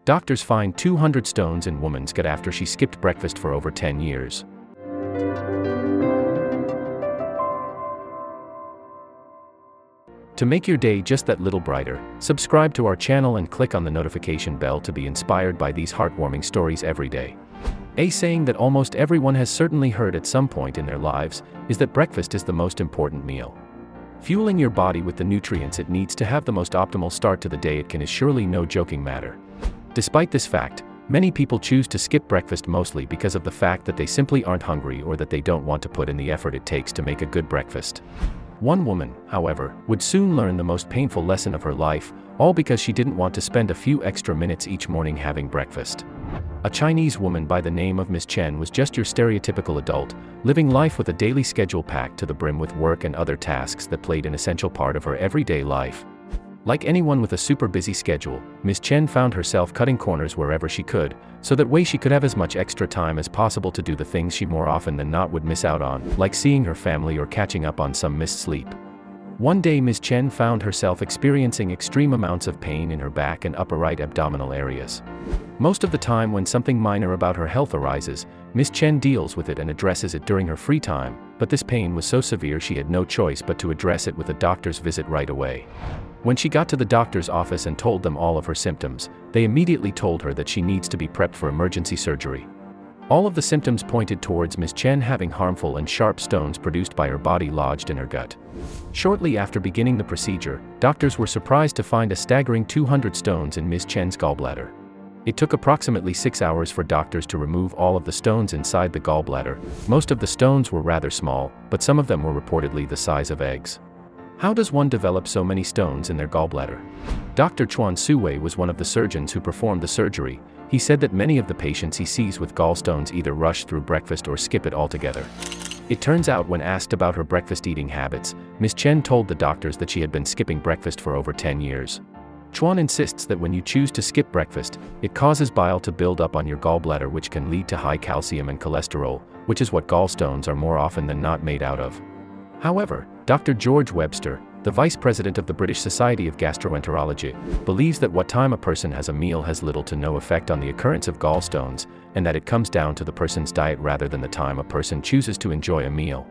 Doctors find 200 stones in woman's gut after she skipped breakfast for over 10 years. To make your day just that little brighter, subscribe to our channel and click on the notification bell to be inspired by these heartwarming stories every day. A saying that almost everyone has certainly heard at some point in their lives is that breakfast is the most important meal. Fueling your body with the nutrients it needs to have the most optimal start to the day is surely no joking matter. Despite this fact, many people choose to skip breakfast mostly because of the fact that they simply aren't hungry or that they don't want to put in the effort it takes to make a good breakfast. One woman, however, would soon learn the most painful lesson of her life, all because she didn't want to spend a few extra minutes each morning having breakfast. A Chinese woman by the name of Miss Chen was just your stereotypical adult, living life with a daily schedule packed to the brim with work and other tasks that played an essential part of her everyday life. Like anyone with a super busy schedule, Miss Chen found herself cutting corners wherever she could, so that way she could have as much extra time as possible to do the things she more often than not would miss out on, like seeing her family or catching up on some missed sleep. One day Miss Chen found herself experiencing extreme amounts of pain in her back and upper right abdominal areas. Most of the time when something minor about her health arises, Miss Chen deals with it and addresses it during her free time, but this pain was so severe she had no choice but to address it with a doctor's visit right away. When she got to the doctor's office and told them all of her symptoms, they immediately told her that she needs to be prepped for emergency surgery. All of the symptoms pointed towards Miss Chen having harmful and sharp stones produced by her body lodged in her gut. Shortly after beginning the procedure, doctors were surprised to find a staggering 200 stones in Miss Chen's gallbladder. It took approximately 6 hours for doctors to remove all of the stones inside the gallbladder. Most of the stones were rather small, but some of them were reportedly the size of eggs. How does one develop so many stones in their gallbladder? Dr. Chuan Suwei was one of the surgeons who performed the surgery. He said that many of the patients he sees with gallstones either rush through breakfast or skip it altogether. It turns out when asked about her breakfast eating habits, Miss Chen told the doctors that she had been skipping breakfast for over 10 years. Chuan insists that when you choose to skip breakfast, it causes bile to build up on your gallbladder, which can lead to high calcium and cholesterol, which is what gallstones are more often than not made out of. However, Dr. George Webster, the vice president of the British Society of Gastroenterology, believes that what time a person has a meal has little to no effect on the occurrence of gallstones, and that it comes down to the person's diet rather than the time a person chooses to enjoy a meal.